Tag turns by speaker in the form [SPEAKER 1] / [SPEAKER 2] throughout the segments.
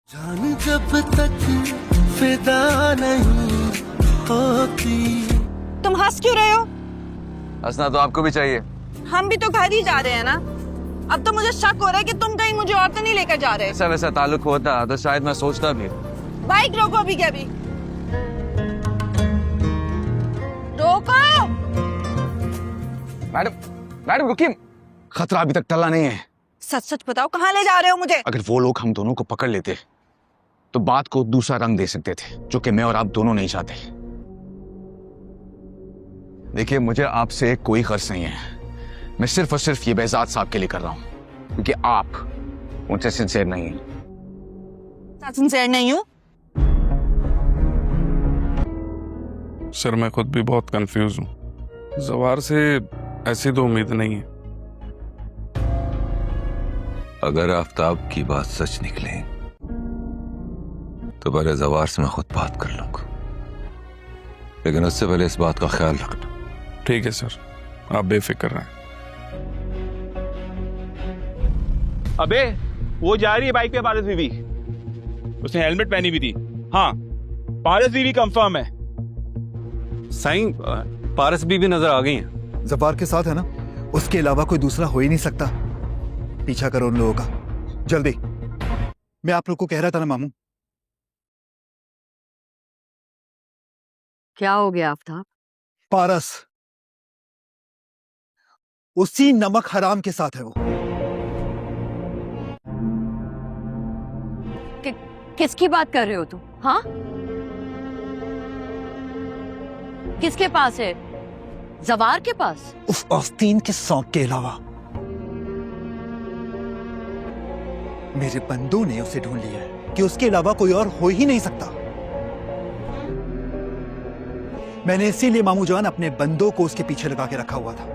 [SPEAKER 1] जान जब तक फिदा नहीं होती।
[SPEAKER 2] तुम हंस क्यों रहे हो?
[SPEAKER 3] हंसना तो आपको भी चाहिए।
[SPEAKER 2] हम भी तो घर ही जा रहे हैं ना। अब तो मुझे शक हो रहा है कि तुम कहीं मुझे और तो नहीं लेकर जा रहे।
[SPEAKER 3] ऐसा वैसा ताल्लुक होता तो शायद मैं सोचता भी।
[SPEAKER 2] बाइक रोको अभी के अभी। रोको।
[SPEAKER 3] मैडम रुकिए, खतरा अभी तक टला नहीं है।
[SPEAKER 2] सच सच बताओ, कहाँ ले जा रहे हो मुझे?
[SPEAKER 3] अगर वो लोग हम दोनों को पकड़ लेते तो बात को दूसरा रंग दे सकते थे, जो कि मैं और आप दोनों नहीं चाहते। देखिए, मुझे आपसे कोई खर्च नहीं है। मैं सिर्फ और सिर्फ ये बेजाद साहब के लिए कर रहा हूं, क्योंकि आप मुझसे सिंसियर नहीं हैं।
[SPEAKER 2] सिंसियर नहीं हूँ।
[SPEAKER 4] सर मैं खुद भी बहुत कंफ्यूज हूँ। जवार से ऐसी तो उम्मीद नहीं है।
[SPEAKER 5] अगर आफ्ताब की बात सच निकले तो पहले जवार से मैं खुद बात कर लूंगा, लेकिन उससे पहले इस बात का ख्याल रखना।
[SPEAKER 4] ठीक है सर, आप बेफिक्र रहें।
[SPEAKER 6] अबे वो जा रही है बाइक पे पारस बीवी। उसने हेलमेट पहनी भी थी। हाँ, पारस बीवी कंफर्म है।
[SPEAKER 7] साईं, पारस बीवी नजर आ गई हैं।
[SPEAKER 8] जबार के साथ है ना, उसके अलावा कोई दूसरा हो ही नहीं सकता। पीछा करो उन लोगों का जल्दी। मैं आप लोग को कह रहा था ना मामू।
[SPEAKER 9] क्या हो गया आफ्ताब?
[SPEAKER 8] पारस उसी नमक हराम के साथ है वो।
[SPEAKER 9] किसकी बात कर रहे हो तुम? हाँ, किसके पास है? जवार के पास?
[SPEAKER 8] उस आस्तीन के सांप के अलावा मेरे बंदों ने उसे ढूंढ लिया है कि उसके अलावा कोई और हो ही नहीं सकता। मैंने इसीलिए मामू जान अपने बंदों को उसके पीछे लगा के रखा हुआ था।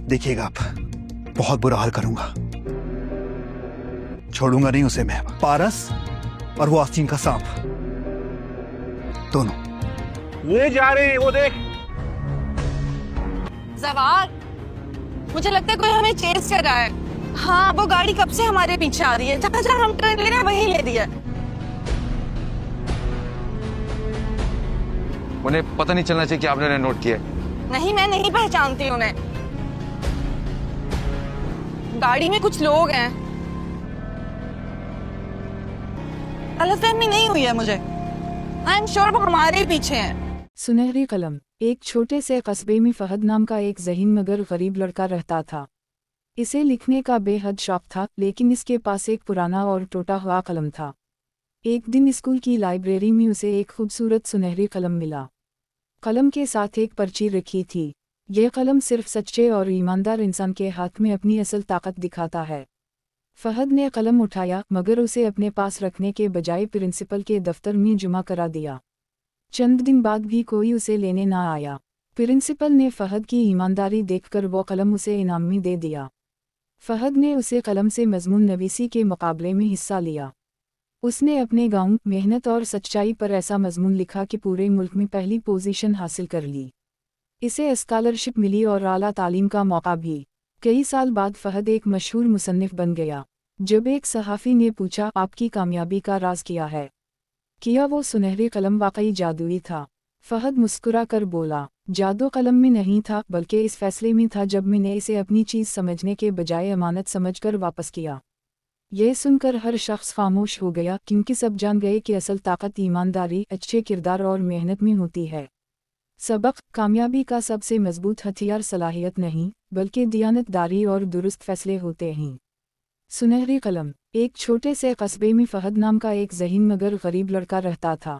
[SPEAKER 8] देखिएगा आप, बहुत बुरा हाल करूंगा। छोड़ूंगा नहीं उसे मैं। पारस और वो आस्तीन का सांप दोनों
[SPEAKER 6] वो जा रहे हैं, वो देख।
[SPEAKER 2] जवार, मुझे लगता है कोई हमें चेस कर रहा है। हाँ, वो गाड़ी कब से हमारे पीछे आ रही है। जहाँ हम टर्न ले रहे हैं वहीं ले दिया।
[SPEAKER 3] उन्हें पता नहीं चलना चाहिए कि आपने उन्हें नोट किया।
[SPEAKER 2] नहीं, मैं नहीं पहचानती उन्हें। गाड़ी में कुछ लोग हैं। गलतफहमी नहीं हुई है मुझे। आई एम श्योर वो हमारे पीछे हैं।
[SPEAKER 10] सुनहरी कलम। एक छोटे से कस्बे में फहद नाम का एक ज़हीन मगर गरीब लड़का रहता था। इसे लिखने का बेहद शौक था, लेकिन इसके पास एक पुराना और टूटा हुआ कलम था। एक दिन स्कूल की लाइब्रेरी में उसे एक खूबसूरत सुनहरी कलम मिला। कलम के साथ एक पर्ची रखी थी। यह कलम सिर्फ सच्चे और ईमानदार इंसान के हाथ में अपनी असल ताकत दिखाता है। फहद ने कलम उठाया, मगर उसे अपने पास रखने के बजाय प्रिंसिपल के दफ्तर में जमा करा दिया। चंद दिन बाद भी कोई उसे लेने ना आया। प्रिंसिपल ने फहद की ईमानदारी देखकर वो कलम उसे इनाम में दे दिया। फहद ने उसे कलम से मजमून नवीसी के मुकाबले में हिस्सा लिया। उसने अपने गांव, मेहनत और सच्चाई पर ऐसा मजमून लिखा कि पूरे मुल्क में पहली पोजीशन हासिल कर ली। इसे स्कॉलरशिप मिली और आला तालीम का मौका भी। कई साल बाद फहद एक मशहूर मुसन्निफ बन गया। जब एक सहाफ़ी ने पूछा, आपकी कामयाबी का राज क्या है? किया वो सुनहरी कलम वाकई जादुई था? फहद मुस्कुरा कर बोला, जादू कलम में नहीं था, बल्कि इस फैसले में था जब मैंने इसे अपनी चीज़ समझने के बजाय अमानत समझकर वापस किया। यह सुनकर हर शख्स खामोश हो गया, क्योंकि सब जान गए कि असल ताकत ईमानदारी, अच्छे किरदार और मेहनत में होती है। सबक: कामयाबी का सबसे मजबूत हथियार सलाहियत नहीं, बल्कि दियानतदारी और दुरुस्त फैसले होते हैं। सुनहरी कलम। एक छोटे से कस्बे में फहद नाम का एक ज़हीन मगर गरीब लड़का रहता था।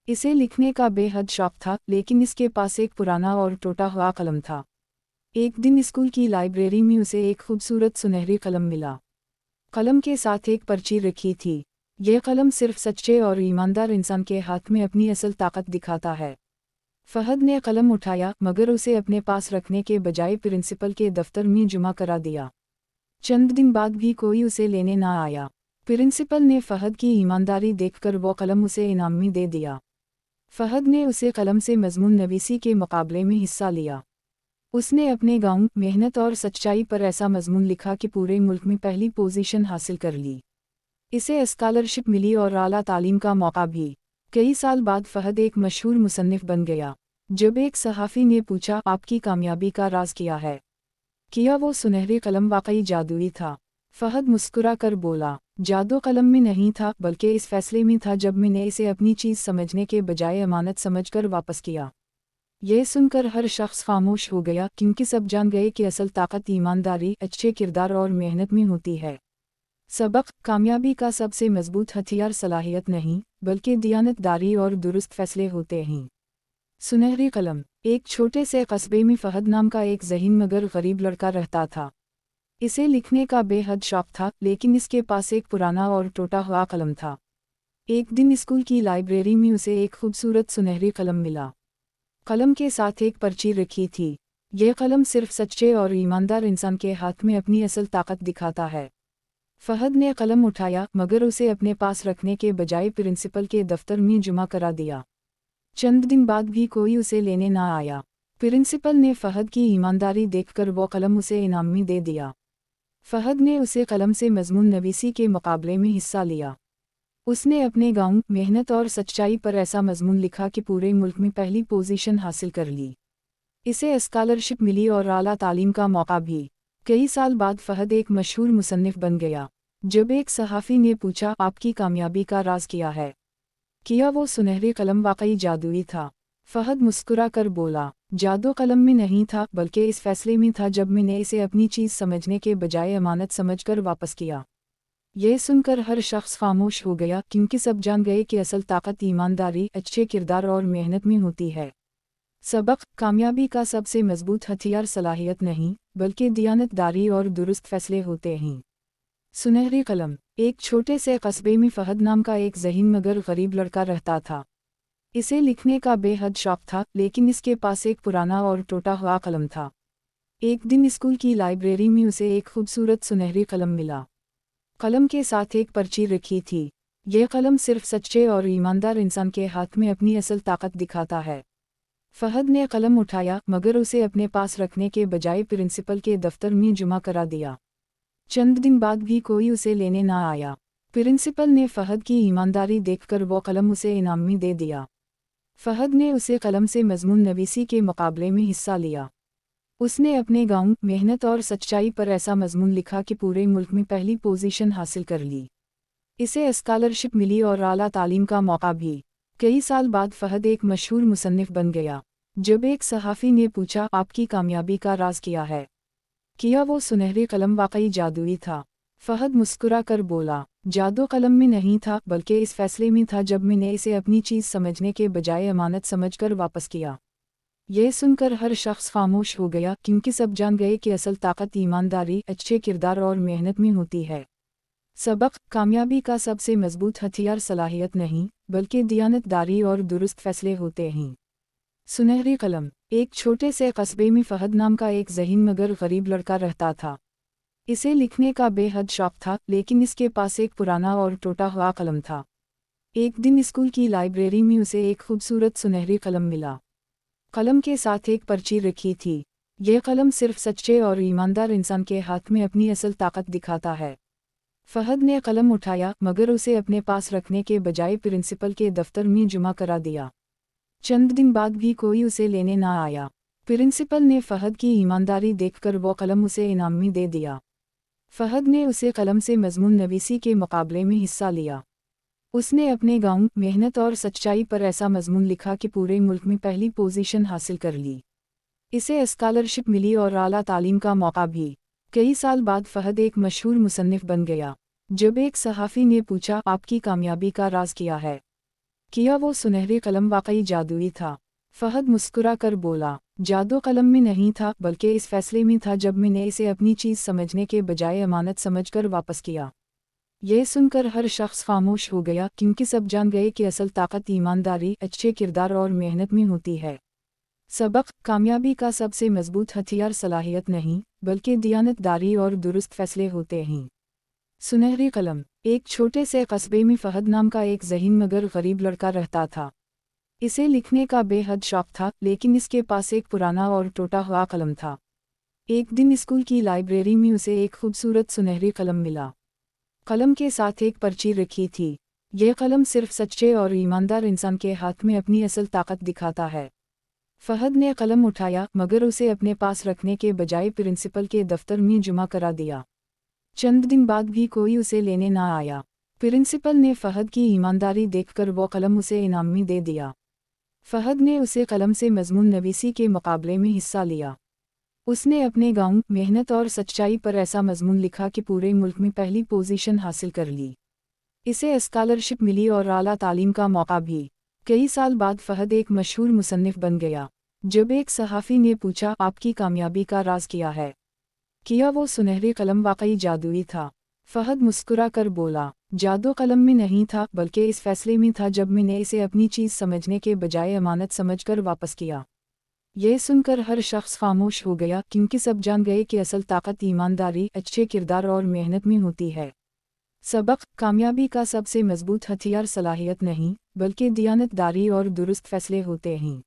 [SPEAKER 10] इसे लिखने का बेहद शौक था, लेकिन इसके पास एक पुराना और टूटा हुआ कलम था। एक दिन स्कूल की लाइब्रेरी में उसे एक खूबसूरत सुनहरी कलम मिला। कलम के साथ एक पर्ची रखी थी। यह कलम सिर्फ सच्चे और ईमानदार इंसान के हाथ में अपनी असल ताकत दिखाता है। फहद ने कलम उठाया, मगर उसे अपने पास रखने के बजाय प्रिंसिपल के दफ्तर में जमा करा दिया। चंद दिन बाद भी कोई उसे लेने ना आया। प्रिंसिपल ने फहद की ईमानदारी देखकर वो कलम उसे इनाम में दे दिया। फहद ने उसे कलम से मजमून नवीसी के मुकाबले में हिस्सा लिया। उसने अपने गांव मेहनत और सच्चाई पर ऐसा मजमून लिखा कि पूरे मुल्क में पहली पोजीशन हासिल कर ली। इसे स्कॉलरशिप मिली और आला तालीम का मौका भी। कई साल बाद फहद एक मशहूर मुसन्निफ बन गया। जब एक सहाफ़ी ने पूछा, आपकी कामयाबी का राज क्या है? किया वो सुनहरे कलम वाकई जादुई था? फहद मुस्कुरा कर बोला, जादू कलम में नहीं था, बल्कि इस फैसले में था जब मैंने इसे अपनी चीज़ समझने के बजाय अमानत समझकर वापस किया। यह सुनकर हर शख्स खामोश हो गया, क्योंकि सब जान गए कि असल ताकत ईमानदारी, अच्छे किरदार और मेहनत में होती है। सबक: कामयाबी का सबसे मजबूत हथियार सलाहियत नहीं, बल्कि दियानतदारी और दुरुस्त फैसले होते हैं। सुनहरी कलम। एक छोटे से कस्बे में फहद नाम का एक ज़हीन मगर गरीब लड़का रहता था। इसे लिखने का बेहद शौक था, लेकिन इसके पास एक पुराना और टूटा हुआ कलम था। एक दिन स्कूल की लाइब्रेरी में उसे एक खूबसूरत सुनहरी कलम मिला। कलम के साथ एक पर्ची रखी थी। यह कलम सिर्फ सच्चे और ईमानदार इंसान के हाथ में अपनी असल ताकत दिखाता है। फहद ने कलम उठाया, मगर उसे अपने पास रखने के बजाय प्रिंसिपल के दफ्तर में जमा करा दिया। चंद दिन बाद भी कोई उसे लेने ना आया। प्रिंसिपल ने फहद की ईमानदारी देखकर वो कलम उसे इनाम में दे दिया। फहद ने उसे कलम से मजमून नवीसी के मुकाबले में हिस्सा लिया। उसने अपने गांव मेहनत और सच्चाई पर ऐसा मजमून लिखा कि पूरे मुल्क में पहली पोजीशन हासिल कर ली। इसे स्कॉलरशिप मिली और आला तालीम का मौका भी। कई साल बाद फहद एक मशहूर मुसन्निफ बन गया। जब एक सहाफ़ी ने पूछा, आपकी कामयाबी का राज क्या है? किया वो सुनहरे कलम वाकई जादुई था? फहद मुस्कुरा कर बोला, जादू कलम में नहीं था, बल्कि इस फैसले में था जब मैंने इसे अपनी चीज़ समझने के बजाय अमानत समझकर वापस किया। यह सुनकर हर शख्स खामोश हो गया, क्योंकि सब जान गए कि असल ताकत ईमानदारी, अच्छे किरदार और मेहनत में होती है। सबक: कामयाबी का सबसे मजबूत हथियार सलाहियत नहीं, बल्कि दियानतदारी और दुरुस्त फैसले होते हैं। सुनहरी कलम। एक छोटे से कस्बे में फहद नाम का एक ज़हीन मगर गरीब लड़का रहता था। इसे लिखने का बेहद शौक था, लेकिन इसके पास एक पुराना और टूटा हुआ कलम था। एक दिन स्कूल की लाइब्रेरी में उसे एक खूबसूरत सुनहरी कलम मिला। कलम के साथ एक पर्ची रखी थी। यह कलम सिर्फ सच्चे और ईमानदार इंसान के हाथ में अपनी असल ताकत दिखाता है। फहद ने कलम उठाया, मगर उसे अपने पास रखने के बजाय प्रिंसिपल के दफ्तर में जमा करा दिया। चंद दिन बाद भी कोई उसे लेने ना आया। प्रिंसिपल ने फहद की ईमानदारी देखकर वो कलम उसे इनाम में दे दिया। फहद ने उसे कलम से मजमून नवीसी के मुकाबले में हिस्सा लिया। उसने अपने गांव मेहनत और सच्चाई पर ऐसा मजमून लिखा कि पूरे मुल्क में पहली पोजीशन हासिल कर ली। इसे स्कॉलरशिप मिली और आला तालीम का मौका भी। कई साल बाद फहद एक मशहूर मुसन्निफ बन गया। जब एक सहाफ़ी ने पूछा, आपकी कामयाबी का राज क्या है? किया वो सुनहरे कलम वाकई जादुई था? फहद मुस्कुरा कर बोला, जादू कलम में नहीं था, बल्कि इस फैसले में था जब मैंने इसे अपनी चीज़ समझने के बजाय अमानत समझकर वापस किया। यह सुनकर हर शख्स खामोश हो गया, क्योंकि सब जान गए कि असल ताकत ईमानदारी, अच्छे किरदार और मेहनत में होती है। सबक: कामयाबी का सबसे मजबूत हथियार सलाहियत नहीं, बल्कि दियानतदारी और दुरुस्त फैसले होते हैं। सुनहरी कलम। एक छोटे से कस्बे में फहद नाम का एक ज़हीन मगर गरीब लड़का रहता था। इसे लिखने का बेहद शौक था, लेकिन इसके पास एक पुराना और टूटा हुआ कलम था। एक दिन स्कूल की लाइब्रेरी में उसे एक खूबसूरत सुनहरी कलम मिला। कलम के साथ एक पर्ची रखी थी। यह कलम सिर्फ सच्चे और ईमानदार इंसान के हाथ में अपनी असल ताकत दिखाता है। फहद ने कलम उठाया, मगर उसे अपने पास रखने के बजाय प्रिंसिपल के दफ्तर में जमा करा दिया। चंद दिन बाद भी कोई उसे लेने ना आया। प्रिंसिपल ने फहद की ईमानदारी देखकर वो कलम उसे इनाम में दे दिया। फहद ने उसे कलम से मजमून नवीसी के मुकाबले में हिस्सा लिया। उसने अपने गांव मेहनत और सच्चाई पर ऐसा मजमून लिखा कि पूरे मुल्क में पहली पोजीशन हासिल कर ली। इसे स्कॉलरशिप मिली और आला तालीम का मौका भी। कई साल बाद फहद एक मशहूर मुसन्निफ बन गया। जब एक सहाफ़ी ने पूछा, आपकी कामयाबी का राज क्या है? किया वो सुनहरे कलम वाकई जादुई था? फहद मुस्कुरा कर बोला, जादू कलम में नहीं था, बल्कि इस फैसले में था जब मैंने इसे अपनी चीज़ समझने के बजाय अमानत समझकर वापस किया। यह सुनकर हर शख्स खामोश हो गया, क्योंकि सब जान गए कि असल ताकत ईमानदारी, अच्छे किरदार और मेहनत में होती है। सबक: कामयाबी का सबसे मजबूत हथियार सलाहियत नहीं, बल्कि दियानतदारी और दुरुस्त फैसले होते हैं। सुनहरी कलम। एक छोटे से कस्बे में फहद नाम का एक ज़हीन मगर गरीब लड़का रहता था। इसे लिखने का बेहद शौक था, लेकिन इसके पास एक पुराना और टूटा हुआ कलम था। एक दिन स्कूल की लाइब्रेरी में उसे एक खूबसूरत सुनहरी कलम मिला। कलम के साथ एक पर्ची रखी थी। यह कलम सिर्फ सच्चे और ईमानदार इंसान के हाथ में अपनी असल ताकत दिखाता है। फहद ने कलम उठाया, मगर उसे अपने पास रखने के बजाय प्रिंसिपल के दफ्तर में जमा करा दिया। चंद दिन बाद भी कोई उसे लेने ना आया। प्रिंसिपल ने फहद की ईमानदारी देखकर वो कलम उसे इनाम में दे दिया। फहद ने उसे कलम से मजमून नवीसी के मुकाबले में हिस्सा लिया। उसने अपने गांव, मेहनत और सच्चाई पर ऐसा मजमून लिखा कि पूरे मुल्क में पहली पोजीशन हासिल कर ली। इसे स्कॉलरशिप मिली और आला तालीम का मौका भी। कई साल बाद फहद एक मशहूर मुसन्निफ बन गया। जब एक सहाफ़ी ने पूछा, आपकी कामयाबी का राज क्या है? किया वो सुनहरे कलम वाकई जादुई था? फहद मुस्कुरा कर बोला, जादू कलम में नहीं था, बल्कि इस फैसले में था जब मैंने इसे अपनी चीज़ समझने के बजाय अमानत समझकर वापस किया। यह सुनकर हर शख्स खामोश हो गया, क्योंकि सब जान गए कि असल ताकत ईमानदारी, अच्छे किरदार और मेहनत में होती है। सबक: कामयाबी का सबसे मजबूत हथियार सलाहियत नहीं, बल्कि दियानतदारी और दुरुस्त फैसले होते हैं।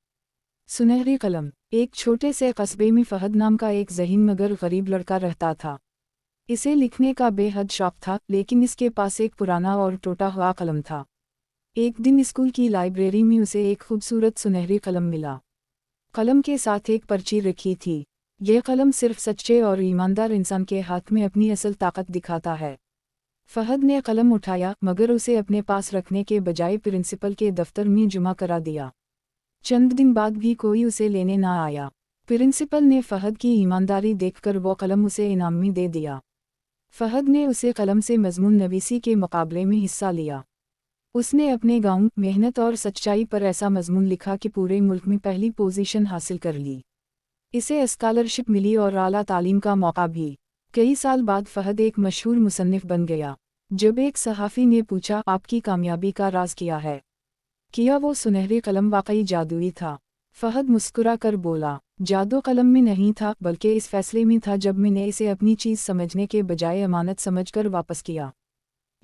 [SPEAKER 10] सुनहरी कलम। एक छोटे से कस्बे में फहद नाम का एक ज़हीन मगर गरीब लड़का रहता था। इसे लिखने का बेहद शौक था, लेकिन इसके पास एक पुराना और टूटा हुआ कलम था। एक दिन स्कूल की लाइब्रेरी में उसे एक खूबसूरत सुनहरी कलम मिला। कलम के साथ एक पर्ची रखी थी। यह कलम सिर्फ सच्चे और ईमानदार इंसान के हाथ में अपनी असल ताकत दिखाता है। फहद ने कलम उठाया, मगर उसे अपने पास रखने के बजाय प्रिंसिपल के दफ्तर में जमा करा दिया। चंद दिन बाद भी कोई उसे लेने ना आया। प्रिंसिपल ने फहद की ईमानदारी देखकर वो कलम उसे इनाम में दे दिया। फहद ने उसे कलम से मजमून नवीसी के मुकाबले में हिस्सा लिया। उसने अपने गांव, मेहनत और सच्चाई पर ऐसा मजमून लिखा कि पूरे मुल्क में पहली पोजीशन हासिल कर ली। इसे स्कॉलरशिप मिली और आला तालीम का मौका भी। कई साल बाद फहद एक मशहूर मुसन्निफ बन गया। जब एक सहाफ़ी ने पूछा, आपकी कामयाबी का राज क्या है? किया वो सुनहरे कलम वाकई जादुई था? फहद मुस्कुरा कर बोला, जादू कलम में नहीं था, बल्कि इस फैसले में था जब मैंने इसे अपनी चीज़ समझने के बजाय अमानत समझकर वापस किया।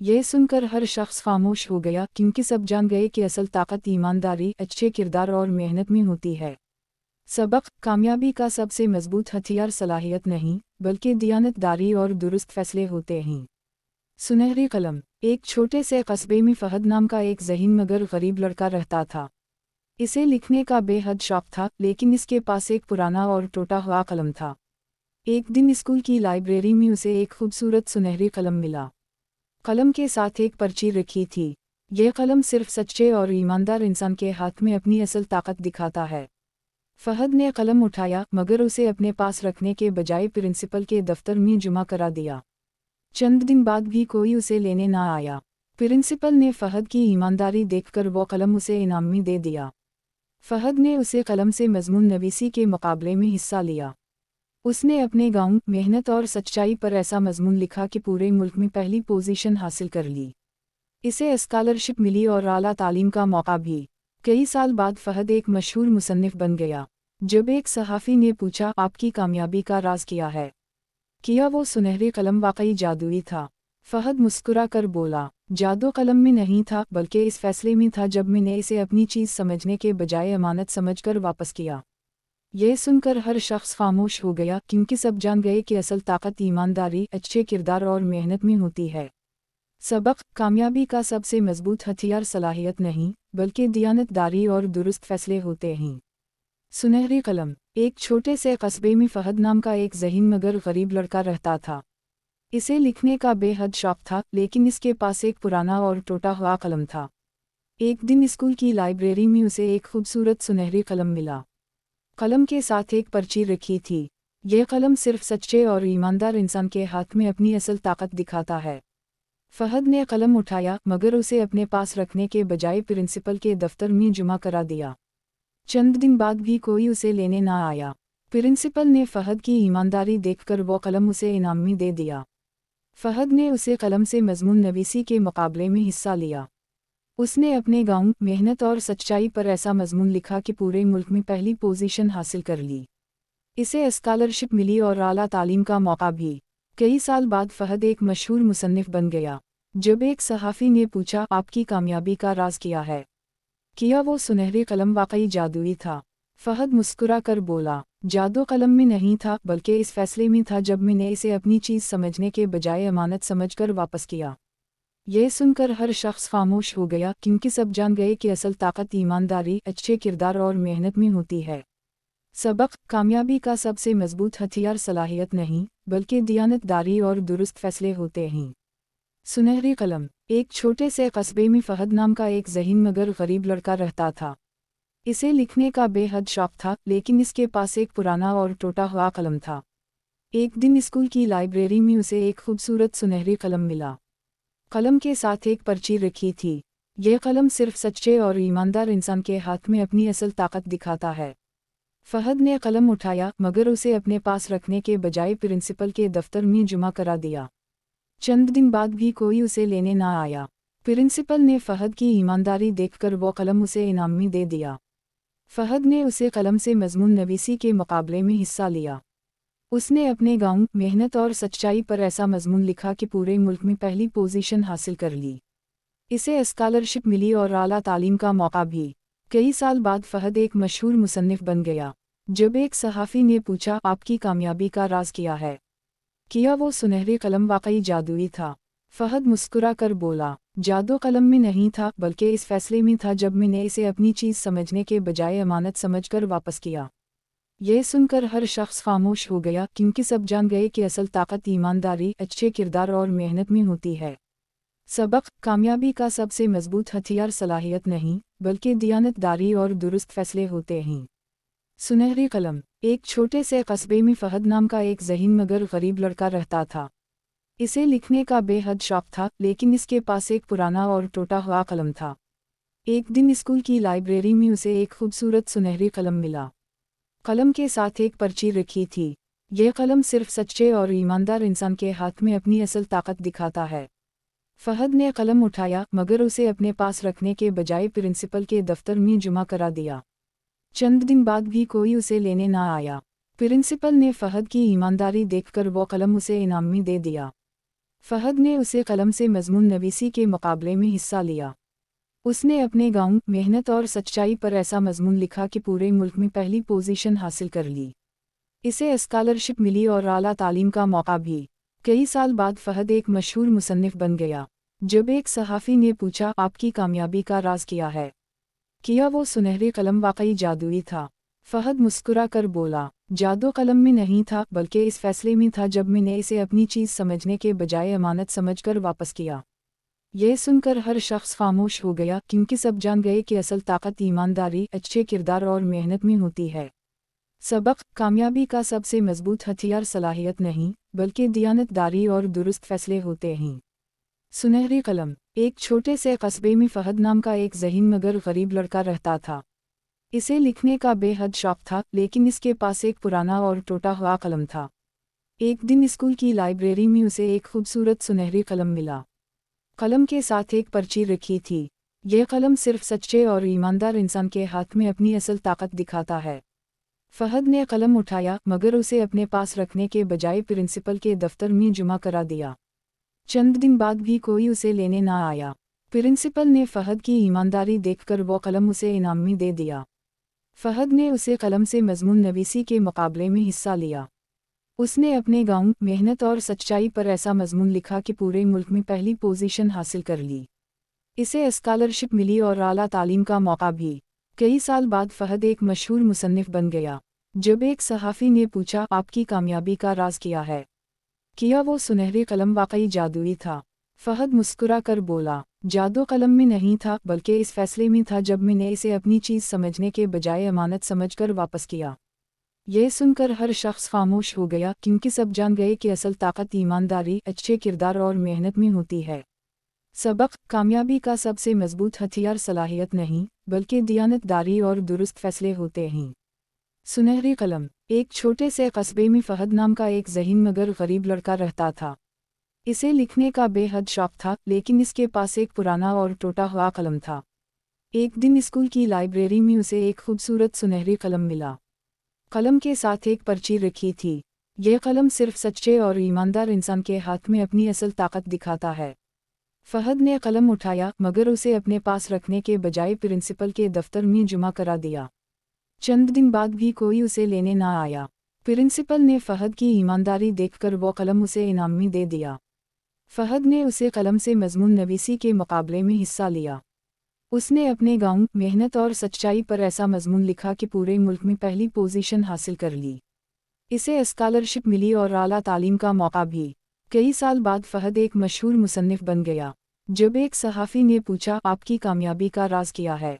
[SPEAKER 10] यह सुनकर हर शख्स खामोश हो गया, क्योंकि सब जान गए कि असल ताकत ईमानदारी, अच्छे किरदार और मेहनत में होती है। सबक: कामयाबी का सबसे मजबूत हथियार सलाहियत नहीं, बल्कि दियानतदारी और दुरुस्त फैसले होते हैं। सुनहरी कलम। एक छोटे से कस्बे में फहद नाम का एक ज़हीन मगर गरीब लड़का रहता था। इसे लिखने का बेहद शौक था, लेकिन इसके पास एक पुराना और टूटा हुआ कलम था। एक दिन स्कूल की लाइब्रेरी में उसे एक खूबसूरत सुनहरी कलम मिला। कलम के साथ एक पर्ची रखी थी। यह कलम सिर्फ सच्चे और ईमानदार इंसान के हाथ में अपनी असल ताकत दिखाता है। फहद ने कलम उठाया, मगर उसे अपने पास रखने के बजाय प्रिंसिपल के दफ्तर में जमा करा दिया। चंद दिन बाद भी कोई उसे लेने ना आया। प्रिंसिपल ने फहद की ईमानदारी देखकर वो कलम उसे इनाम में दे दिया। फहद ने उसे कलम से मजमून नवीसी के मुकाबले में हिस्सा लिया। उसने अपने गांव, मेहनत और सच्चाई पर ऐसा मजमून लिखा कि पूरे मुल्क में पहली पोजीशन हासिल कर ली। इसे स्कॉलरशिप मिली और आला तालीम का मौका भी। कई साल बाद फहद एक मशहूर मुसन्निफ बन गया। जब एक सहाफ़ी ने पूछा, आपकी कामयाबी का राज क्या है? किया वो सुनहरे कलम वाकई जादुई था? फहद मुस्कुरा कर बोला, जादू कलम में नहीं था, बल्कि इस फैसले में था जब मैंने इसे अपनी चीज़ समझने के बजाय अमानत समझकर वापस किया। यह सुनकर हर शख्स खामोश हो गया, क्योंकि सब जान गए कि असल ताकत ईमानदारी, अच्छे किरदार और मेहनत में होती है। सबक: कामयाबी का सबसे मजबूत हथियार सलाहियत नहीं, बल्कि दियानतदारी और दुरुस्त फैसले होते हैं। सुनहरी कलम। एक छोटे से कस्बे में फहद नाम का एक ज़हीन मगर गरीब लड़का रहता था। इसे लिखने का बेहद शौक था, लेकिन इसके पास एक पुराना और टूटा हुआ कलम था। एक दिन स्कूल की लाइब्रेरी में उसे एक खूबसूरत सुनहरी कलम मिला। कलम के साथ एक पर्ची रखी थी। यह कलम सिर्फ सच्चे और ईमानदार इंसान के हाथ में अपनी असल ताकत दिखाता है। फहद ने कलम उठाया, मगर उसे अपने पास रखने के बजाय प्रिंसिपल के दफ्तर में जमा करा दिया। चंद दिन बाद भी कोई उसे लेने ना आया। प्रिंसिपल ने फहद की ईमानदारी देखकर वो कलम उसे इनाम में दे दिया। फहद ने उसे कलम से मजमून नवीसी के मुकाबले में हिस्सा लिया। उसने अपने गांव, मेहनत और सच्चाई पर ऐसा मजमून लिखा कि पूरे मुल्क में पहली पोजीशन हासिल कर ली। इसे स्कॉलरशिप मिली और आला तालीम का मौका भी। कई साल बाद फहद एक मशहूर मुसन्निफ बन गया। जब एक सहाफ़ी ने पूछा, आपकी कामयाबी का राज क्या है? किया वो सुनहरी कलम वाकई जादुई था? फहद मुस्कुरा कर बोला, जादू कलम में नहीं था बल्कि इस फैसले में था जब मैंने इसे अपनी चीज़ समझने के बजाय अमानत समझकर वापस किया। यह सुनकर हर शख्स खामोश हो गया क्योंकि सब जान गए कि असल ताकत ईमानदारी, अच्छे किरदार और मेहनत में होती है। सबक: कामयाबी का सबसे मजबूत हथियार सलाहियत नहीं बल्कि दियानतदारी और दुरुस्त फैसले होते हैं। सुनहरी कलम। एक छोटे से कस्बे में फहद नाम का एक ज़हीन मगर गरीब लड़का रहता था। इसे लिखने का बेहद शौक था, लेकिन इसके पास एक पुराना और टूटा हुआ कलम था। एक दिन स्कूल की लाइब्रेरी में उसे एक खूबसूरत सुनहरी कलम मिला। कलम के साथ एक पर्ची रखी थी। यह कलम सिर्फ सच्चे और ईमानदार इंसान के हाथ में अपनी असल ताकत दिखाता है। फहद ने कलम उठाया मगर उसे अपने पास रखने के बजाय प्रिंसिपल के दफ्तर में जमा करा दिया। चंद दिन बाद भी कोई उसे लेने ना आया। प्रिंसिपल ने फहद की ईमानदारी देखकर वो कलम उसे इनाम में दे दिया। फहद ने उसे कलम से मजमून नवीसी के मुकाबले में हिस्सा लिया। उसने अपने गांव, मेहनत और सच्चाई पर ऐसा मजमून लिखा कि पूरे मुल्क में पहली पोजीशन हासिल कर ली। इसे स्कॉलरशिप मिली और आला तालीम का मौका भी। कई साल बाद फहद एक मशहूर मुसन्निफ बन गया। जब एक सहाफ़ी ने पूछा, आपकी कामयाबी का राज क्या है? किया वो सुनहरी कलम वाकई जादुई था? फहद मुस्कुरा कर बोला, जादू कलम में नहीं था बल्कि इस फैसले में था जब मैंने इसे अपनी चीज़ समझने के बजाय अमानत समझकर वापस किया। यह सुनकर हर शख्स खामोश हो गया क्योंकि सब जान गए कि असल ताकत ईमानदारी, अच्छे किरदार और मेहनत में होती है। सबक: कामयाबी का सबसे मजबूत हथियार सलाहियत नहीं बल्कि दियानतदारी और दुरुस्त फैसले होते हैं। सुनहरी कलम। एक छोटे से कस्बे में फहद नाम का एक ज़हीन मगर गरीब लड़का रहता था। इसे लिखने का बेहद शौक था, लेकिन इसके पास एक पुराना और टूटा हुआ कलम था। एक दिन स्कूल की लाइब्रेरी में उसे एक खूबसूरत सुनहरी कलम मिला। कलम के साथ एक पर्ची रखी थी। यह कलम सिर्फ सच्चे और ईमानदार इंसान के हाथ में अपनी असल ताकत दिखाता है। फहद ने कलम उठाया मगर उसे अपने पास रखने के बजाय प्रिंसिपल के दफ्तर में जमा करा दिया। चंद दिन बाद भी कोई उसे लेने ना आया। प्रिंसिपल ने फहद की ईमानदारी देखकर वो कलम उसे इनाम में दे दिया। फहद ने उसे कलम से मजमून नवीसी के मुकाबले में हिस्सा लिया। उसने अपने गांव, मेहनत और सच्चाई पर ऐसा मजमून लिखा कि पूरे मुल्क में पहली पोजीशन हासिल कर ली। इसे स्कॉलरशिप मिली और आला तालीम का मौका भी। कई साल बाद फहद एक मशहूर मुसन्निफ बन गया। जब एक सहाफ़ी ने पूछा, आपकी कामयाबी का राज क्या है? किया वो सुनहरी कलम वाकई जादुई था? फहद मुस्कुरा कर बोला, जादू कलम में नहीं था बल्कि इस फैसले में था जब मैंने इसे अपनी चीज़ समझने के बजाय अमानत समझकर वापस किया। यह सुनकर हर शख्स खामोश हो गया क्योंकि सब जान गए कि असल ताकत ईमानदारी, अच्छे किरदार और मेहनत में होती है। सबक: कामयाबी का सबसे मजबूत हथियार सलाहियत नहीं बल्कि दियानतदारी और दुरुस्त फैसले होते हैं। सुनहरी कलम। एक छोटे से कस्बे में फहद नाम का एक ज़हीन मगर गरीब लड़का रहता था। इसे लिखने का बेहद शौक था, लेकिन इसके पास एक पुराना और टूटा हुआ कलम था। एक दिन स्कूल की लाइब्रेरी में उसे एक खूबसूरत सुनहरी कलम मिला। कलम के साथ एक पर्ची रखी थी। यह कलम सिर्फ सच्चे और ईमानदार इंसान के हाथ में अपनी असल ताकत दिखाता है। फहद ने कलम उठाया मगर उसे अपने पास रखने के बजाय प्रिंसिपल के दफ्तर में जमा करा दिया। चंद दिन बाद भी कोई उसे लेने ना आया। प्रिंसिपल ने फहद की ईमानदारी देखकर वो कलम उसे इनाम में दे दिया। फहद ने उसे कलम से मजमून नवीसी के मुकाबले में हिस्सा लिया। उसने अपने गांव, मेहनत और सच्चाई पर ऐसा मजमून लिखा कि पूरे मुल्क में पहली पोजीशन हासिल कर ली। इसे स्कॉलरशिप मिली और आला तालीम का मौका भी। कई साल बाद फहद एक मशहूर मुसन्निफ बन गया। जब एक सहाफ़ी ने पूछा, आपकी कामयाबी का राज क्या है? किया वो सुनहरी कलम वाकई जादुई था? फहद मुस्कुरा कर बोला, जादू कलम में नहीं था बल्कि इस फैसले में था जब मैंने इसे अपनी चीज़ समझने के बजाय अमानत समझकर वापस किया। यह सुनकर हर शख्स खामोश हो गया क्योंकि सब जान गए कि असल ताकत ईमानदारी, अच्छे किरदार और मेहनत में होती है। सबक: कामयाबी का सबसे मजबूत हथियार सलाहियत नहीं बल्कि दियानतदारी और दुरुस्त फैसले होते हैं। सुनहरी कलम। एक छोटे से कस्बे में फहद नाम का एक ज़हीन मगर गरीब लड़का रहता था। इसे लिखने का बेहद शौक था, लेकिन इसके पास एक पुराना और टूटा हुआ कलम था। एक दिन स्कूल की लाइब्रेरी में उसे एक खूबसूरत सुनहरी कलम मिला। कलम के साथ एक पर्ची रखी थी। यह कलम सिर्फ सच्चे और ईमानदार इंसान के हाथ में अपनी असल ताकत दिखाता है। फहद ने कलम उठाया मगर उसे अपने पास रखने के बजाय प्रिंसिपल के दफ्तर में जमा करा दिया। चंद दिन बाद भी कोई उसे लेने ना आया। प्रिंसिपल ने फहद की ईमानदारी देखकर वो कलम उसे इनाम में दे दिया। फहद ने उसे कलम से मजमून नवीसी के मुकाबले में हिस्सा लिया। उसने अपने गांव मेहनत और सच्चाई पर ऐसा मजमून लिखा कि पूरे मुल्क में पहली पोजीशन हासिल कर ली। इसे स्कॉलरशिप मिली और आला तालीम का मौका भी। कई साल बाद फहद एक मशहूर मुसन्निफ बन गया। जब एक सहाफ़ी ने पूछा आपकी कामयाबी का राज क्या है,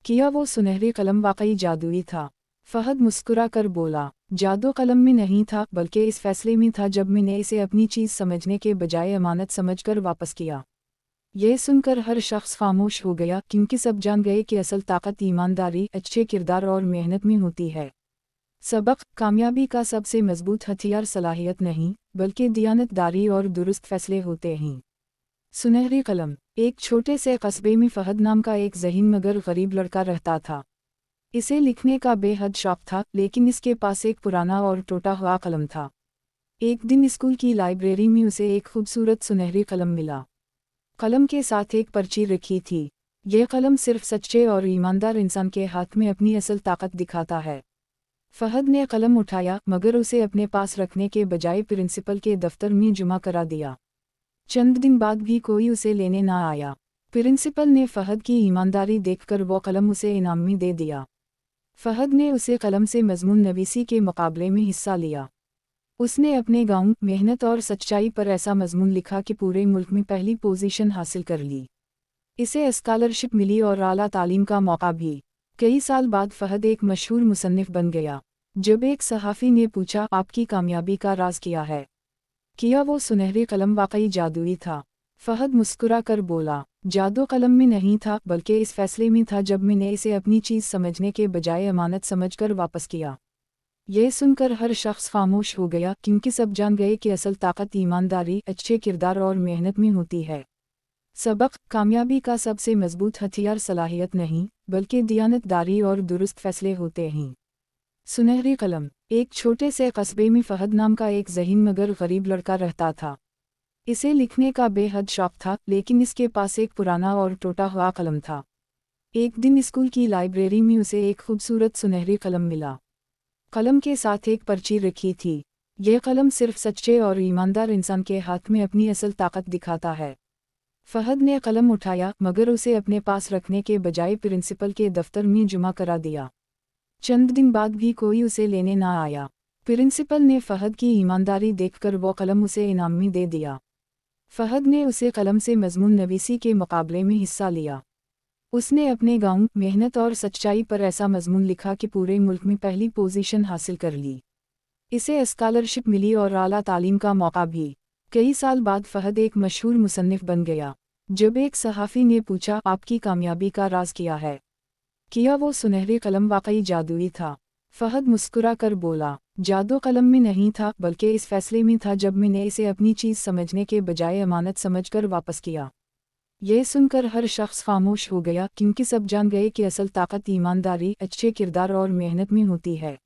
[SPEAKER 10] किया वो सुनहरे कलम वाकई जादुई था? फहद मुस्कुरा कर बोला, जादू कलम में नहीं था बल्कि इस फैसले में था जब मैंने इसे अपनी चीज़ समझने के बजाय अमानत समझकर वापस किया। यह सुनकर हर शख्स खामोश हो गया क्योंकि सब जान गए कि असल ताकत ईमानदारी, अच्छे किरदार और मेहनत में होती है। सबक: कामयाबी का सबसे मजबूत हथियार सलाहियत नहीं बल्कि दियानतदारी और दुरुस्त फैसले होते हैं। सुनहरी कलम। एक छोटे से कस्बे में फहद नाम का एक ज़हीन मगर गरीब लड़का रहता था। इसे लिखने का बेहद शौक था लेकिन इसके पास एक पुराना और टूटा हुआ कलम था। एक दिन स्कूल की लाइब्रेरी में उसे एक खूबसूरत सुनहरी कलम मिला। कलम के साथ एक पर्ची रखी थी। यह कलम सिर्फ सच्चे और ईमानदार इंसान के हाथ में अपनी असल ताकत दिखाता है। फहद ने कलम उठाया मगर उसे अपने पास रखने के बजाय प्रिंसिपल के दफ्तर में जमा करा दिया। चंद दिन बाद भी कोई उसे लेने ना आया। प्रिंसिपल ने फहद की ईमानदारी देखकर वो कलम उसे इनाम में दे दिया। फहद ने उसे कलम से मजमून नवीसी के मुकाबले में हिस्सा लिया। उसने अपने गांव मेहनत और सच्चाई पर ऐसा मजमून लिखा कि पूरे मुल्क में पहली पोजीशन हासिल कर ली। इसे स्कॉलरशिप मिली और आला तालीम का मौका भी। कई साल बाद फहद एक मशहूर मुसन्निफ बन गया। जब एक सहाफ़ी ने पूछा आपकी कामयाबी का राज क्या है, किया वो सुनहरे कलम वाकई जादुई था? फहद मुस्कुरा कर बोला, जादू कलम में नहीं था बल्कि इस फैसले में था जब मैंने इसे अपनी चीज़ समझने के बजाय अमानत समझकर वापस किया। यह सुनकर हर शख्स खामोश हो गया क्योंकि सब जान गए कि असल ताकत ईमानदारी, अच्छे किरदार और मेहनत में होती है। सबक: कामयाबी का सबसे मजबूत हथियार सलाहियत नहीं बल्कि दियानतदारी और दुरुस्त फैसले होते हैं। सुनहरी कलम। एक छोटे से कस्बे में फहद नाम का एक ज़हीन मगर गरीब लड़का रहता था। इसे लिखने का बेहद शौक था लेकिन इसके पास एक पुराना और टूटा हुआ कलम था। एक दिन स्कूल की लाइब्रेरी में उसे एक खूबसूरत सुनहरी कलम मिला। कलम के साथ एक पर्ची रखी थी। यह कलम सिर्फ सच्चे और ईमानदार इंसान के हाथ में अपनी असल ताकत दिखाता है। फहद ने कलम उठाया मगर उसे अपने पास रखने के बजाय प्रिंसिपल के दफ्तर में जमा करा दिया। चंद दिन बाद भी कोई उसे लेने ना आया। प्रिंसिपल ने फहद की ईमानदारी देखकर वो कलम उसे इनाम में दे दिया। फहद ने उसे कलम से मजमून नवीसी के मुकाबले में हिस्सा लिया। उसने अपने गांव मेहनत और सच्चाई पर ऐसा मजमून लिखा कि पूरे मुल्क में पहली पोजीशन हासिल कर ली। इसे स्कॉलरशिप मिली और आला तालीम का मौका भी। कई साल बाद फहद एक मशहूर मुसन्निफ बन गया। जब एक सहाफ़ी ने पूछा आपकी कामयाबी का राज क्या है, किया वो सुनहरे कलम वाकई जादुई था? फहद मुस्कुरा कर बोला, जादू कलम में नहीं था बल्कि इस फैसले में था जब मैंने इसे अपनी चीज़ समझने के बजाय अमानत समझकर वापस किया। यह सुनकर हर शख्स खामोश हो गया क्योंकि सब जान गए कि असल ताकत ईमानदारी, अच्छे किरदार और मेहनत में होती है।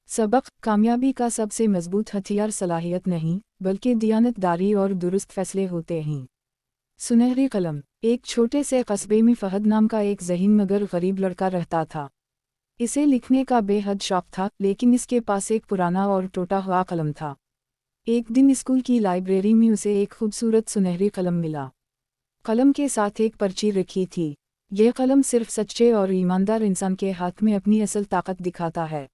[SPEAKER 10] सबक: कामयाबी का सबसे मजबूत हथियार सलाहियत नहीं बल्कि दियानतदारी और दुरुस्त फैसले होते हैं। सुनहरी कलम। एक छोटे से कस्बे में फहद नाम का एक ज़हीन मगर गरीब लड़का रहता था। इसे लिखने का बेहद शौक था लेकिन इसके पास एक पुराना और टूटा हुआ कलम था। एक दिन स्कूल की लाइब्रेरी में उसे एक खूबसूरत सुनहरी कलम मिला। कलम के साथ एक पर्ची रखी थी। यह कलम सिर्फ सच्चे और ईमानदार इंसान के हाथ में अपनी असल ताकत दिखाता है।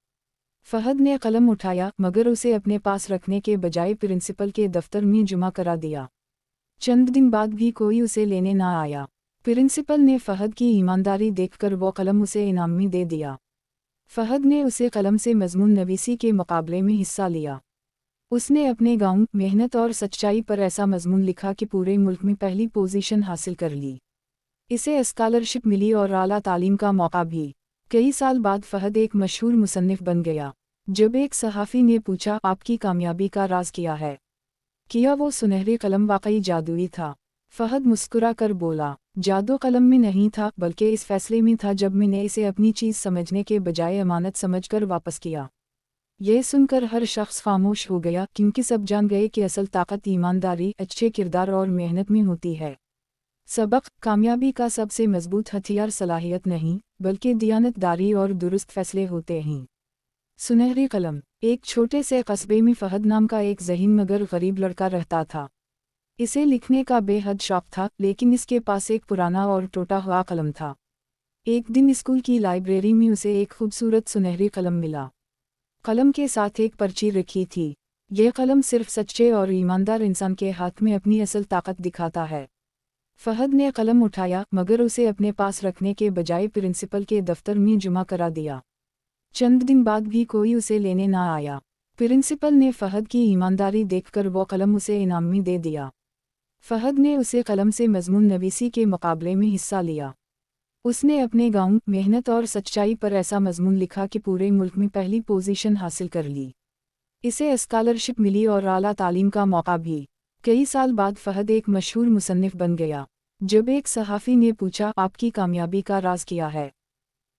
[SPEAKER 10] फहद ने कलम उठाया मगर उसे अपने पास रखने के बजाय प्रिंसिपल के दफ्तर में जमा करा दिया। चंद दिन बाद भी कोई उसे लेने ना आया। प्रिंसिपल ने फहद की ईमानदारी देखकर वो कलम उसे इनाम में दे दिया। फहद ने उसे कलम से मजमून नवीसी के मुकाबले में हिस्सा लिया। उसने अपने गांव मेहनत और सच्चाई पर ऐसा मजमून लिखा कि पूरे मुल्क में पहली पोजीशन हासिल कर ली। इसे स्कॉलरशिप मिली और आला तालीम का मौका भी। कई साल बाद फहद एक मशहूर मुसन्निफ बन गया। जब एक सहाफ़ी ने पूछा आपकी कामयाबी का राज क्या है, किया वो सुनहरे कलम वाकई जादुई था? फहद मुस्कुरा कर बोला, जादू कलम में नहीं था बल्कि इस फैसले में था जब मैंने इसे अपनी चीज़ समझने के बजाय अमानत समझकर वापस किया। यह सुनकर हर शख्स खामोश हो गया क्योंकि सब जान गए कि असल ताकत ईमानदारी, अच्छे किरदार और मेहनत में होती है। सबक: कामयाबी का सबसे मजबूत हथियार सलाहियत नहीं बल्कि दियानतदारी और दुरुस्त फैसले होते हैं। सुनहरी कलम। एक छोटे से कस्बे में फहद नाम का एक ज़हीन मगर गरीब लड़का रहता था। इसे लिखने का बेहद शौक था, लेकिन इसके पास एक पुराना और टूटा हुआ कलम था। एक दिन स्कूल की लाइब्रेरी में उसे एक खूबसूरत सुनहरी कलम मिला। कलम के साथ एक पर्ची रखी थी। यह कलम सिर्फ सच्चे और ईमानदार इंसान के हाथ में अपनी असल ताकत दिखाता है। फहद ने कलम उठाया, मगर उसे अपने पास रखने के बजाय प्रिंसिपल के दफ्तर में जमा करा दिया। चंद दिन बाद भी कोई उसे लेने ना आया। प्रिंसिपल ने फहद की ईमानदारी देखकर वो कलम उसे इनाम में दे दिया। फहद ने उसे कलम से मजमून नवीसी के मुकाबले में हिस्सा लिया। उसने अपने गाँव, मेहनत और सच्चाई पर ऐसा मजमून लिखा कि पूरे मुल्क में पहली पोजीशन हासिल कर ली। इसे स्कॉलरशिप मिली और आला तालीम का मौका भी। कई साल बाद फहद एक मशहूर मुसन्निफ बन गया। जब एक सहाफ़ी ने पूछा, आपकी कामयाबी का राज क्या है?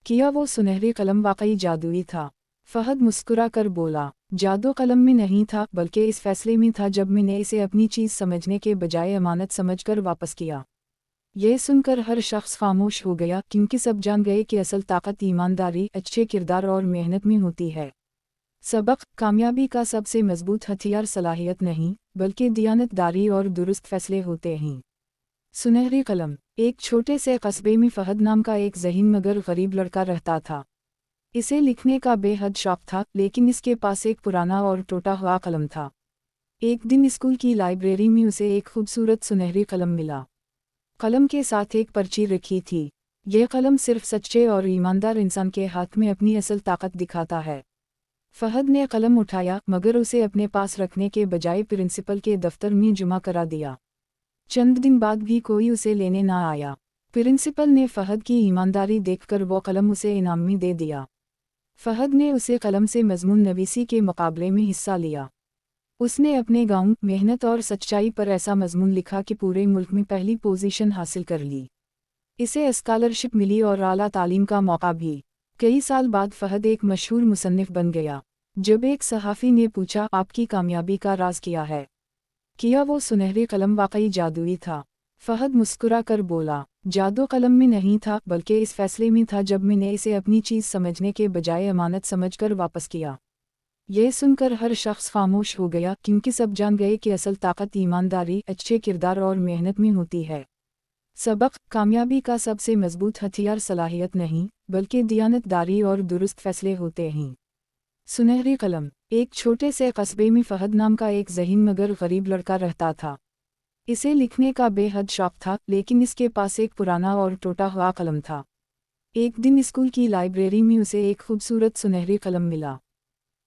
[SPEAKER 10] किया वो सुनहरे कलम वाकई जादुई था? फहद मुस्कुरा कर बोला, जादू कलम में नहीं था बल्कि इस फैसले में था जब मैंने इसे अपनी चीज़ समझने के बजाय अमानत समझकर वापस किया। यह सुनकर हर शख्स खामोश हो गया, क्योंकि सब जान गए कि असल ताकत ईमानदारी, अच्छे किरदार और मेहनत में होती है। सबक: कामयाबी का सबसे मजबूत हथियार सलाहियत नहीं बल्कि दियानतदारी और दुरुस्त फैसले होते हैं। सुनहरी कलम। एक छोटे से कस्बे में फहद नाम का एक ज़हीन मगर गरीब लड़का रहता था। इसे लिखने का बेहद शौक था, लेकिन इसके पास एक पुराना और टूटा हुआ कलम था। एक दिन स्कूल की लाइब्रेरी में उसे एक खूबसूरत सुनहरी कलम मिला। कलम के साथ एक पर्ची रखी थी। यह कलम सिर्फ सच्चे और ईमानदार इंसान के हाथ में अपनी असल ताकत दिखाता है। फहद ने कलम उठाया, मगर उसे अपने पास रखने के बजाय प्रिंसिपल के दफ्तर में जमा करा दिया। चंद दिन बाद भी कोई उसे लेने ना आया। प्रिंसिपल ने फहद की ईमानदारी देखकर वो कलम उसे इनाम में दे दिया। फहद ने उसे कलम से मजमून नवीसी के मुकाबले में हिस्सा लिया। उसने अपने गाँव, मेहनत और सच्चाई पर ऐसा मजमून लिखा कि पूरे मुल्क में पहली पोजीशन हासिल कर ली। इसे स्कॉलरशिप मिली और आला तालीम का मौका भी। कई साल बाद फहद एक मशहूर मुसन्निफ बन गया। जब एक सहाफ़ी ने पूछा, आपकी कामयाबी का राज क्या है? किया वो सुनहरे कलम वाकई जादुई था? फहद मुस्कुरा कर बोला, जादू कलम में नहीं था बल्कि इस फैसले में था जब मैंने इसे अपनी चीज़ समझने के बजाय अमानत समझकर वापस किया। यह सुनकर हर शख्स खामोश हो गया, क्योंकि सब जान गए कि असल ताकत ईमानदारी, अच्छे किरदार और मेहनत में होती है। सबक: कामयाबी का सबसे मजबूत हथियार सलाहियत नहीं बल्कि दियानतदारी और दुरुस्त फैसले होते हैं। सुनहरी कलम। एक छोटे से कस्बे में फहद नाम का एक ज़हीन मगर गरीब लड़का रहता था। इसे लिखने का बेहद शौक था, लेकिन इसके पास एक पुराना और टूटा हुआ कलम था। एक दिन स्कूल की लाइब्रेरी में उसे एक खूबसूरत सुनहरी कलम मिला।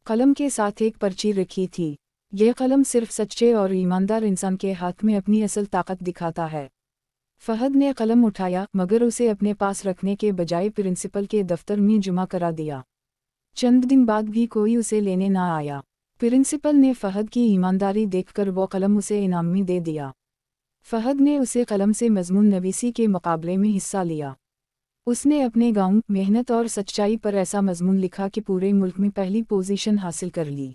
[SPEAKER 10] कलम के साथ एक पर्ची रखी थी। यह कलम सिर्फ सच्चे और ईमानदार इंसान के हाथ में अपनी असल ताकत दिखाता है। फहद ने कलम उठाया, मगर उसे अपने पास रखने के बजाय प्रिंसिपल के दफ्तर में जमा करा दिया। चंद दिन बाद भी कोई उसे लेने ना आया। प्रिंसिपल ने फहद की ईमानदारी देखकर वो कलम उसे इनाम में दे दिया। फहद ने उसे कलम से मजमून नवीसी के मुकाबले में हिस्सा लिया। उसने अपने गाँव, मेहनत और सच्चाई पर ऐसा मजमून लिखा कि पूरे मुल्क में पहली पोजीशन हासिल कर ली।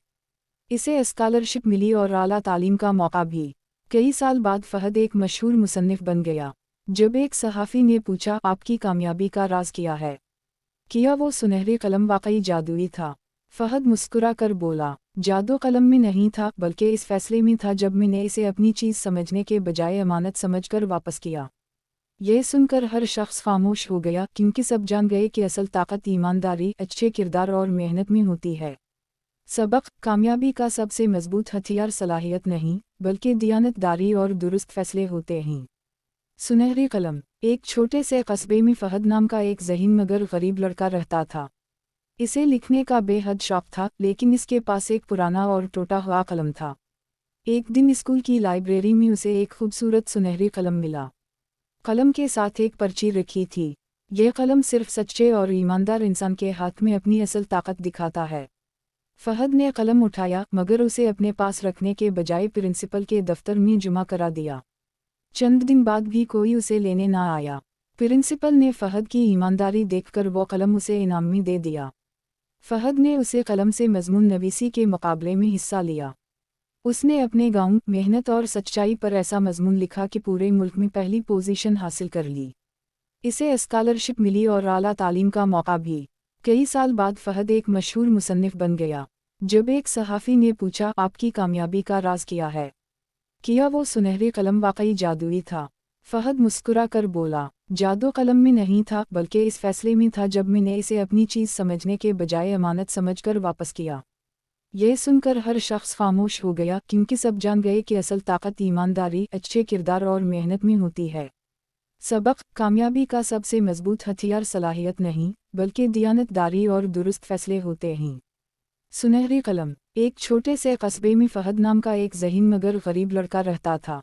[SPEAKER 10] इसे स्कॉलरशिप मिली और आला तालीम का मौका भी। कई साल बाद फहद एक मशहूर मुसन्निफ बन गया। जब एक सहाफ़ी ने पूछा, आपकी कामयाबी का राज क्या है? किया वो सुनहरे कलम वाकई जादुई था? फहद मुस्कुरा कर बोला, जादू कलम में नहीं था बल्कि इस फैसले में था जब मैंने इसे अपनी चीज़ समझने के बजाय अमानत समझकर वापस किया। यह सुनकर हर शख्स खामोश हो गया, क्योंकि सब जान गए कि असल ताकत ईमानदारी, अच्छे किरदार और मेहनत में होती है। सबक: कामयाबी का सबसे मजबूत हथियार सलाहियत नहीं बल्कि दियानतदारी और दुरुस्त फैसले होते हैं। सुनहरी कलम। एक छोटे से कस्बे में फहद नाम का एक ज़हीन मगर गरीब लड़का रहता था। इसे लिखने का बेहद शौक था, लेकिन इसके पास एक पुराना और टूटा हुआ कलम था। एक दिन स्कूल की लाइब्रेरी में उसे एक खूबसूरत सुनहरी कलम मिला। कलम के साथ एक पर्ची रखी थी। यह कलम सिर्फ सच्चे और ईमानदार इंसान के हाथ में अपनी असल ताकत दिखाता है। फहद ने कलम उठाया, मगर उसे अपने पास रखने के बजाय प्रिंसिपल के दफ्तर में जमा करा दिया। चंद दिन बाद भी कोई उसे लेने ना आया। प्रिंसिपल ने फहद की ईमानदारी देखकर वो कलम उसे इनाम में दे दिया। फहद ने उसे कलम से मजमून नवीसी के मुकाबले में हिस्सा लिया। उसने अपने गांव मेहनत और सच्चाई पर ऐसा मजमून लिखा कि पूरे मुल्क में पहली पोजीशन हासिल कर ली। इसे स्कॉलरशिप मिली और आला तालीम का मौका भी। कई साल बाद फहद एक मशहूर मुसन्निफ बन गया। जब एक सहाफ़ी ने पूछा, आपकी कामयाबी का राज क्या है? किया वो सुनहरे कलम वाकई जादुई था? फहद मुस्कुरा कर बोला, जादू कलम में नहीं था, बल्कि इस फैसले में था जब मैंने इसे अपनी चीज़ समझने के बजाय अमानत समझकर वापस किया। यह सुनकर हर शख्स खामोश हो गया, क्योंकि सब जान गए कि असल ताकत ईमानदारी, अच्छे किरदार और मेहनत में होती है। सबक: कामयाबी का सबसे मजबूत हथियार सलाहियत नहीं, बल्कि दियानतदारी और दुरुस्त फैसले होते हैं। सुनहरी कलम। एक छोटे से कस्बे में फहद नाम का एक ज़हीन मगर गरीब लड़का रहता था।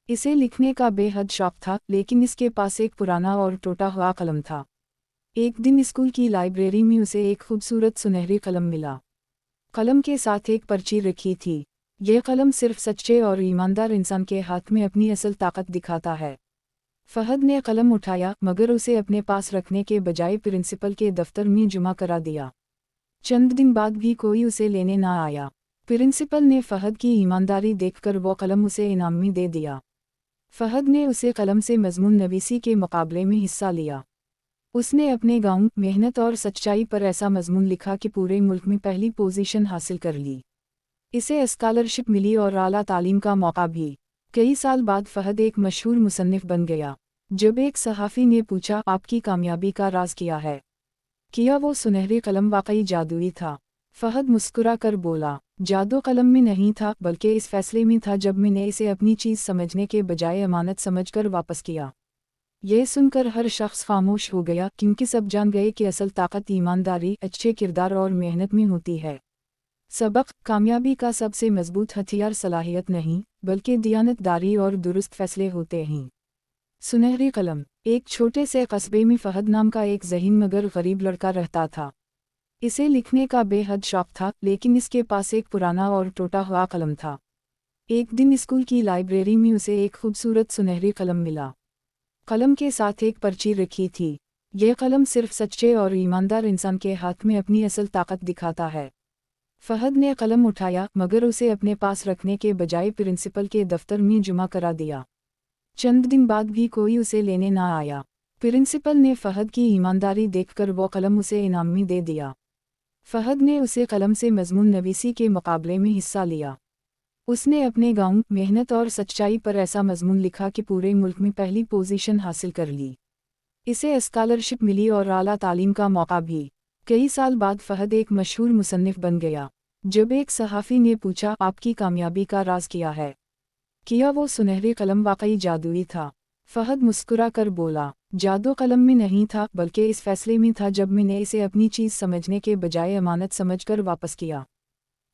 [SPEAKER 10] इसे लिखने का बेहद शौक था, लेकिन इसके पास एक पुराना और टूटा हुआ कलम था। एक दिन स्कूल की लाइब्रेरी में उसे एक खूबसूरत सुनहरी कलम मिला। कलम के साथ एक पर्ची रखी थी। यह कलम सिर्फ सच्चे और ईमानदार इंसान के हाथ में अपनी असल ताकत दिखाता है। फहद ने कलम उठाया, मगर उसे अपने पास रखने के बजाय प्रिंसिपल के दफ्तर में जमा करा दिया। चंद दिन बाद भी कोई उसे लेने ना आया। प्रिंसिपल ने फहद की ईमानदारी देखकर वो कलम उसे इनाम में दे दिया। फहद ने उसे कलम से मजमून नवीसी के मुकाबले में हिस्सा लिया। उसने अपने गांव मेहनत और सच्चाई पर ऐसा मजमून लिखा कि पूरे मुल्क में पहली पोजीशन हासिल कर ली। इसे स्कॉलरशिप मिली और आला तालीम का मौका भी। कई साल बाद फहद एक मशहूर मुसन्निफ बन गया। जब एक सहाफ़ी ने पूछा, आपकी कामयाबी का राज क्या है? किया वो सुनहरे कलम वाकई जादुई था? फहद मुस्कुरा कर बोला, जादू कलम में नहीं था, बल्कि इस फैसले में था जब मैंने इसे अपनी चीज़ समझने के बजाय अमानत समझकर वापस किया। यह सुनकर हर शख्स खामोश हो गया, क्योंकि सब जान गए कि असल ताकत ईमानदारी, अच्छे किरदार और मेहनत में होती है। सबक: कामयाबी का सबसे मजबूत हथियार सलाहियत नहीं, बल्कि दियानतदारी और दुरुस्त फैसले होते हैं। सुनहरी कलम। एक छोटे से कस्बे में फहद नाम का एक ज़हीन मगर गरीब लड़का रहता था। इसे लिखने का बेहद शौक था, लेकिन इसके पास एक पुराना और टूटा हुआ कलम था। एक दिन स्कूल की लाइब्रेरी में उसे एक खूबसूरत सुनहरी कलम मिला। कलम के साथ एक पर्ची रखी थी। यह कलम सिर्फ सच्चे और ईमानदार इंसान के हाथ में अपनी असल ताकत दिखाता है। फहद ने कलम उठाया, मगर उसे अपने पास रखने के बजाय प्रिंसिपल के दफ्तर में जमा करा दिया। चंद दिन बाद भी कोई उसे लेने ना आया। प्रिंसिपल ने फहद की ईमानदारी देखकर वो कलम उसे इनाम में दे दिया। फहद ने उसे कलम से मजमून नवीसी के मुकाबले में हिस्सा लिया। उसने अपने गांव मेहनत और सच्चाई पर ऐसा मजमून लिखा कि पूरे मुल्क में पहली पोजीशन हासिल कर ली। इसे स्कॉलरशिप मिली और आला तालीम का मौका भी। कई साल बाद फहद एक मशहूर मुसन्निफ बन गया। जब एक सहाफ़ी ने पूछा, आपकी कामयाबी का राज क्या है? किया वो सुनहरे कलम वाकई जादुई था? फहद मुस्कुरा कर बोला, जादू कलम में नहीं था, बल्कि इस फैसले में था जब मैंने इसे अपनी चीज़ समझने के बजाय अमानत समझकर वापस किया।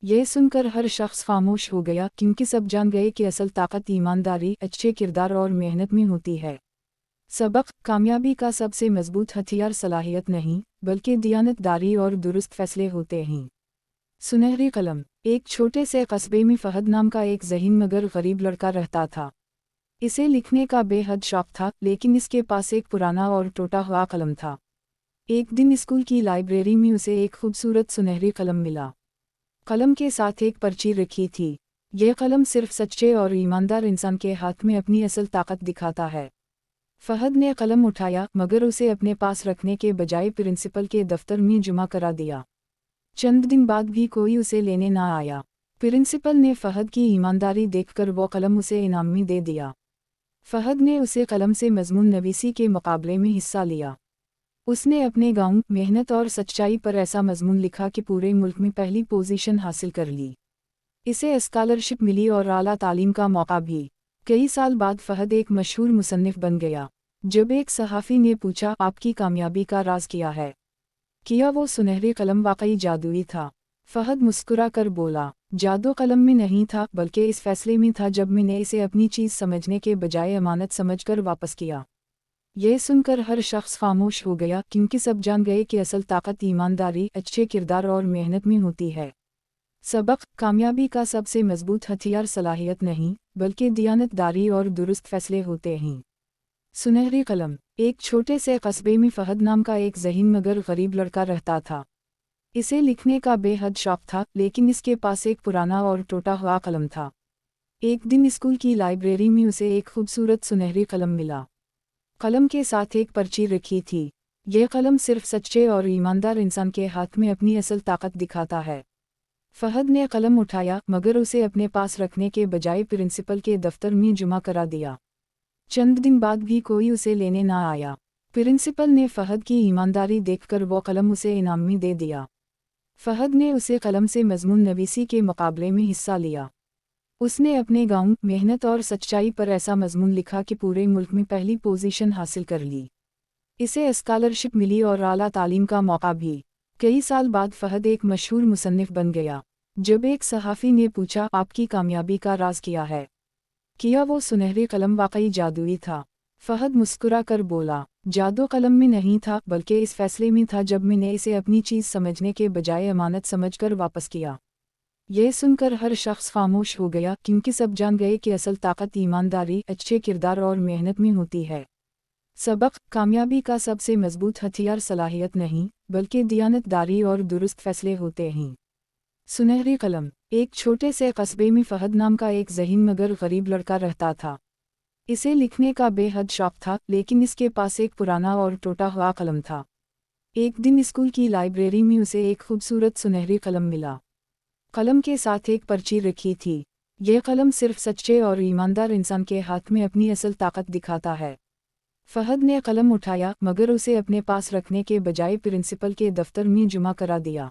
[SPEAKER 10] यह सुनकर हर शख्स खामोश हो गया, क्योंकि सब जान गए कि असल ताकत ईमानदारी, अच्छे किरदार और मेहनत में होती है। सबक: कामयाबी का सबसे मजबूत हथियार सलाहियत नहीं, बल्कि दियानतदारी और दुरुस्त फैसले होते हैं। सुनहरी कलम। एक छोटे से कस्बे में फहद नाम का एक ज़हीन मगर गरीब लड़का रहता था। इसे लिखने का बेहद शौक था, लेकिन इसके पास एक पुराना और टूटा हुआ कलम था। एक दिन स्कूल की लाइब्रेरी में उसे एक खूबसूरत सुनहरी कलम मिला। कलम के साथ एक पर्ची रखी थी। यह कलम सिर्फ सच्चे और ईमानदार इंसान के हाथ में अपनी असल ताकत दिखाता है। फहद ने कलम उठाया, मगर उसे अपने पास रखने के बजाय प्रिंसिपल के दफ्तर में जमा करा दिया। चंद दिन बाद भी कोई उसे लेने ना आया। प्रिंसिपल ने फहद की ईमानदारी देखकर वो कलम उसे इनाम में दे दिया। फहद ने उसे कलम से मजमून नवीसी के मुकाबले में हिस्सा लिया। उसने अपने गांव मेहनत और सच्चाई पर ऐसा मजमून लिखा कि पूरे मुल्क में पहली पोजीशन हासिल कर ली। इसे स्कॉलरशिप मिली और आला तालीम का मौका भी। कई साल बाद फहद एक मशहूर मुसन्निफ बन गया। जब एक सहाफ़ी ने पूछा, आपकी कामयाबी का राज क्या है? किया वो सुनहरे कलम वाकई जादुई था? फहद मुस्कुरा कर बोला, जादू कलम में नहीं था, बल्कि इस फैसले में था जब मैंने इसे अपनी चीज़ समझने के बजाय अमानत समझकर वापस किया। यह सुनकर हर शख्स खामोश हो गया, क्योंकि सब जान गए कि असल ताकत ईमानदारी, अच्छे किरदार और मेहनत में होती है। सबक: कामयाबी का सबसे मजबूत हथियार सलाहियत नहीं, बल्कि दियानतदारी और दुरुस्त फैसले होते हैं। सुनहरी कलम। एक छोटे से कस्बे में फहद नाम का एक ज़हीन मगर गरीब लड़का रहता था। इसे लिखने का बेहद शौक था, लेकिन इसके पास एक पुराना और टूटा हुआ कलम था। एक दिन स्कूल की लाइब्रेरी में उसे एक खूबसूरत सुनहरी कलम मिला। कलम के साथ एक पर्ची रखी थी। यह कलम सिर्फ सच्चे और ईमानदार इंसान के हाथ में अपनी असल ताकत दिखाता है। फहद ने कलम उठाया, मगर उसे अपने पास रखने के बजाय प्रिंसिपल के दफ्तर में जमा करा दिया। चंद दिन बाद भी कोई उसे लेने ना आया। प्रिंसिपल ने फहद की ईमानदारी देखकर वो कलम उसे इनाम में दे दिया। फहद ने उसे कलम से मजमून नवीसी के मुकाबले में हिस्सा लिया। उसने अपने गांव, मेहनत और सच्चाई पर ऐसा मजमून लिखा कि पूरे मुल्क में पहली पोजीशन हासिल कर ली। इसे स्कॉलरशिप मिली और आला तालीम का मौका भी। कई साल बाद फहद एक मशहूर मुसन्निफ बन गया। जब एक सहाफ़ी ने पूछा, आपकी कामयाबी का राज क्या है? किया वो सुनहरे कलम वाकई जादुई था? फहद मुस्कुरा कर बोला, जादू कलम में नहीं था, बल्कि इस फैसले में था जब मैंने इसे अपनी चीज़ समझने के बजाय अमानत समझकर वापस किया। यह सुनकर हर शख्स खामोश हो गया, क्योंकि सब जान गए कि असल ताकत ईमानदारी, अच्छे किरदार और मेहनत में होती है। सबक: कामयाबी का सबसे मजबूत हथियार सलाहियत नहीं, बल्कि दियानतदारी और दुरुस्त फैसले होते हैं। सुनहरी कलम। एक छोटे से कस्बे में फहद नाम का एक ज़हीन मगर गरीब लड़का रहता था। इसे लिखने का बेहद शौक था, लेकिन इसके पास एक पुराना और टूटा हुआ कलम था। एक दिन स्कूल की लाइब्रेरी में उसे एक खूबसूरत सुनहरी कलम मिला। कलम के साथ एक पर्ची रखी थी। यह कलम सिर्फ सच्चे और ईमानदार इंसान के हाथ में अपनी असल ताकत दिखाता है। फहद ने कलम उठाया, मगर उसे अपने पास रखने के बजाय प्रिंसिपल के दफ्तर में जमा करा दिया।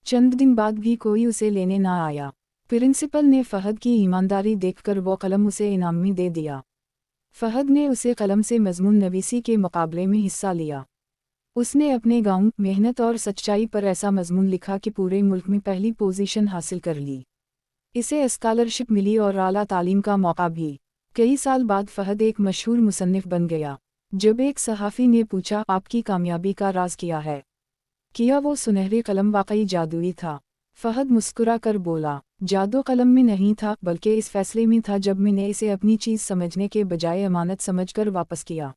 [SPEAKER 10] चंद दिन बाद भी कोई उसे लेने ना आया। प्रिंसिपल ने फहद की ईमानदारी देखकर वो कलम उसे इनाम में दे दिया। फहद ने उसे कलम से मजमून नवीसी के मुकाबले में हिस्सा लिया। उसने अपने गांव, मेहनत और सच्चाई पर ऐसा मजमून लिखा कि पूरे मुल्क में पहली पोजीशन हासिल कर ली। इसे स्कॉलरशिप मिली और आला तालीम का मौका भी। कई साल बाद फहद एक मशहूर मुसन्निफ बन गया। जब एक सहाफ़ी ने पूछा, आपकी कामयाबी का राज क्या है? किया वो सुनहरे कलम वाकई जादुई था? फहद मुस्कुरा कर बोला, जादू कलम में नहीं था, बल्कि इस फैसले में था जब मैंने इसे अपनी चीज़ समझने के बजाय अमानत समझकर वापस किया।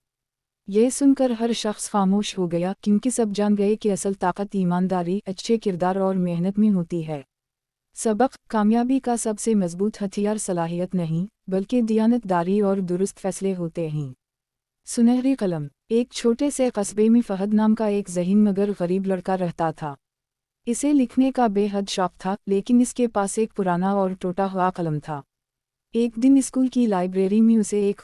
[SPEAKER 10] यह सुनकर हर शख्स खामोश हो गया, क्योंकि सब जान गए कि असल ताकत ईमानदारी, अच्छे किरदार और मेहनत में होती है। सबक: कामयाबी का सबसे मजबूत हथियार सलाहियत नहीं, बल्कि दियानतदारी और दुरुस्त फैसले होते हैं। सुनहरी कलम। एक छोटे से कस्बे में फहद नाम का एक ज़हीन मगर गरीब लड़का रहता था। इसे लिखने का बेहद शौक था, लेकिन इसके पास एक पुराना और टूटा हुआ कलम था। एक दिन स्कूल की लाइब्रेरी में उसे एक